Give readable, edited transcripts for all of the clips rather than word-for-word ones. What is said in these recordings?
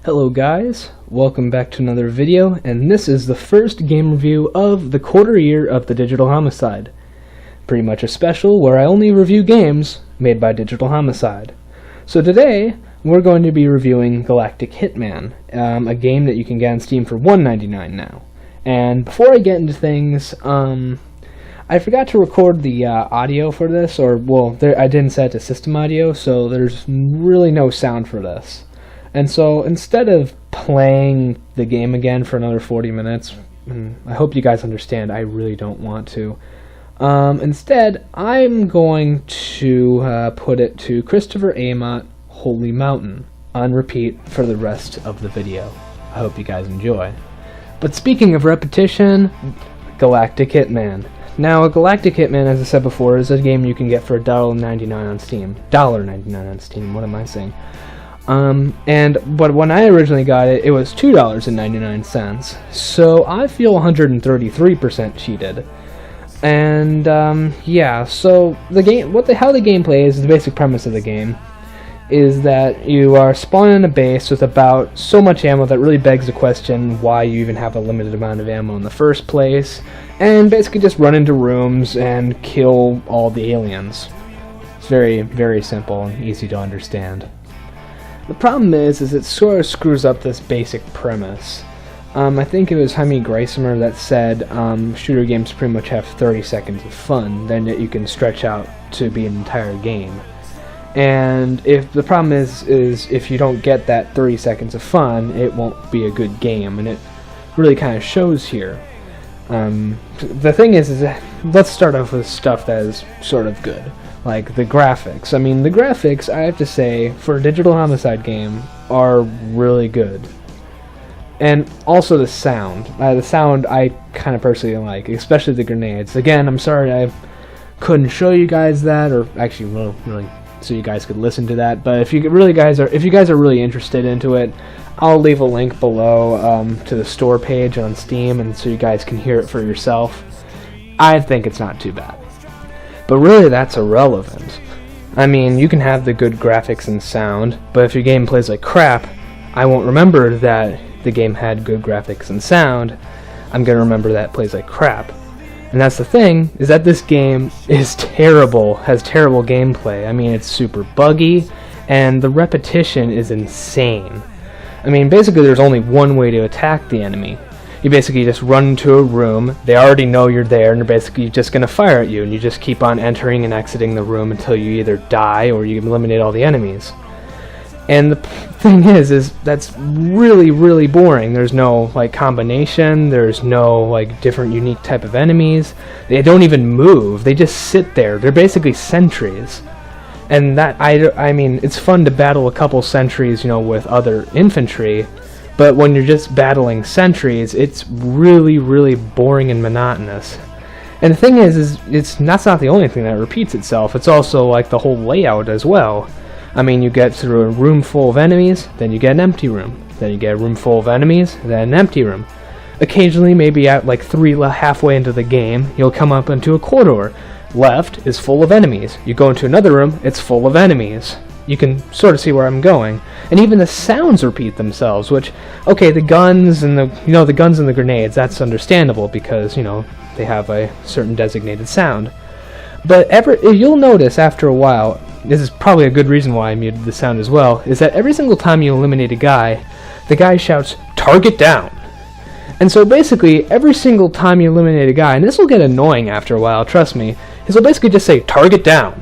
Hello guys, welcome back to another video, and this is the first game review of the quarter year of the Digital Homicide. Pretty much a special where I only review games made by Digital Homicide. So today, we're going to be reviewing Galactic Hitman, a game that you can get on Steam for $1.99 now. And before I get into things, I forgot to record the audio for this, I didn't set it to system audio, so there's really no sound for this. And so instead of playing the game again for another 40 minutes, I hope you guys understand I really don't want to. Instead, I'm going to put it to Christopher Amott, Holy Mountain, on repeat for the rest of the video. I hope you guys enjoy. But speaking of repetition, Galactic Hitman. Now, a Galactic Hitman, as I said before, is a game you can get for $1.99 on Steam. $1.99 on Steam, what am I saying? But when I originally got it, it was $2.99, so I feel 133% cheated. And yeah, so the game, how the game plays, the basic premise of the game is that you are spawning in a base with about so much ammo that really begs the question why you even have a limited amount of ammo in the first place, and basically just run into rooms and kill all the aliens. It's very, very simple and easy to understand. The problem is it sort of screws up this basic premise. I think it was Jaime Greisemer that said shooter games pretty much have 30 seconds of fun, then that you can stretch out to be an entire game. And if the problem is if you don't get that 30 seconds of fun, it won't be a good game, and it really kind of shows here. The thing is let's start off with stuff that is sort of good. Like the graphics. I mean, the graphics, I have to say, for a Digital Homicide game, are really good. And also the sound. The sound I kind of personally like, especially the grenades. Again, I'm sorry I couldn't show you guys that, or actually, well, really, so you guys could listen to that. But if you guys are really interested into it, I'll leave a link below to the store page on Steam, and so you guys can hear it for yourself. I think it's not too bad. But really, that's irrelevant. I mean, you can have the good graphics and sound, but if your game plays like crap, I won't remember that the game had good graphics and sound. I'm going to remember that it plays like crap. And that's the thing, is that this game is terrible, has terrible gameplay. I mean, it's super buggy, and the repetition is insane. I mean, basically there's only one way to attack the enemy. You basically just run into a room, they already know you're there, and they're basically just going to fire at you, and you just keep on entering and exiting the room until you either die or you eliminate all the enemies. And the thing is that's really, really boring. There's no, like, combination, there's no, like, different unique type of enemies. They don't even move, they just sit there. They're basically sentries. And that, I mean, it's fun to battle a couple sentries, you know, with other infantry, but when you're just battling sentries, it's really, really boring and monotonous. And the thing is that's not the only thing that repeats itself. It's also like the whole layout as well. I mean, you get through a room full of enemies, then you get an empty room. Then you get a room full of enemies, then an empty room. Occasionally, maybe at like halfway into the game, you'll come up into a corridor. Left is full of enemies. You go into another room, it's full of enemies. You can sort of see where I'm going. And even the sounds repeat themselves, which, okay, the guns and the grenades, that's understandable because, you know, they have a certain designated sound. But you'll notice after a while, this is probably a good reason why I muted the sound as well, is that every single time you eliminate a guy, the guy shouts, "Target down!" And so basically, every single time you eliminate a guy, and this will get annoying after a while, trust me, he'll basically just say, "Target down!"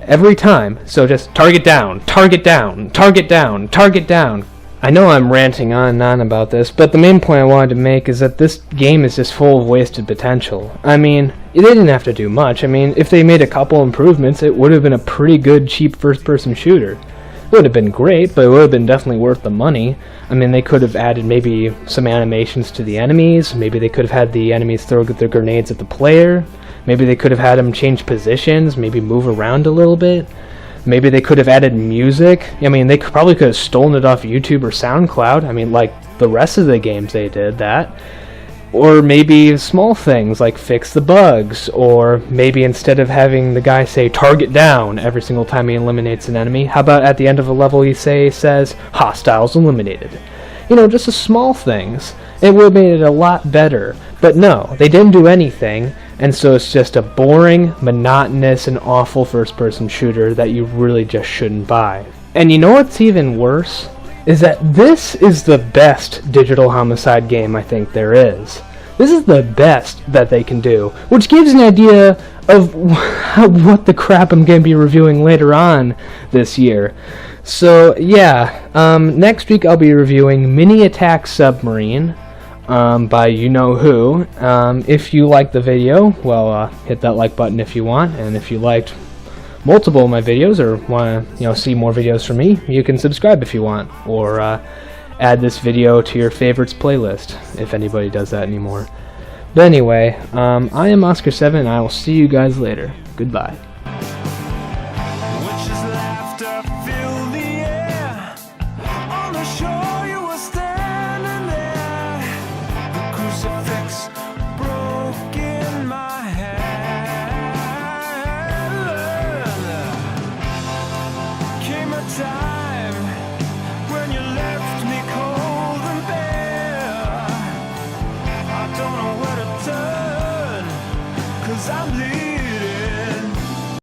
Every time. So just target down, target down, target down, target down. I know I'm ranting on and on about this, but the main point I wanted to make is that this game is just full of wasted potential. I mean, they didn't have to do much. I mean, if they made a couple improvements, it would have been a pretty good, cheap first-person shooter. It would have been great, but it would have been definitely worth the money. I mean, they could have added maybe some animations to the enemies. Maybe they could have had the enemies throw their grenades at the player. Maybe they could have had them change positions, maybe move around a little bit. Maybe they could have added music. I mean, they probably could have stolen it off YouTube or SoundCloud. I mean, like the rest of the games they did that. Or maybe small things like fix the bugs, or maybe instead of having the guy say target down every single time he eliminates an enemy, how about at the end of a level he says hostiles eliminated? You know, just the small things. It would have made it a lot better. But no, they didn't do anything, and so it's just a boring, monotonous, and awful first-person shooter that you really just shouldn't buy. And you know what's even worse? Is that this is the best Digital Homicide game I think there is. This is the best that they can do, which gives an idea of what the crap I'm going to be reviewing later on this year. So yeah, next week I'll be reviewing Mini Attack Submarine by you-know-who. If you liked the video, well, hit that like button if you want, and if you liked multiple of my videos or want to see more videos from me, you can subscribe if you want, or add this video to your favorites playlist, if anybody does that anymore. But anyway, I am Oscar7, and I will see you guys later. Goodbye. I'm leaving.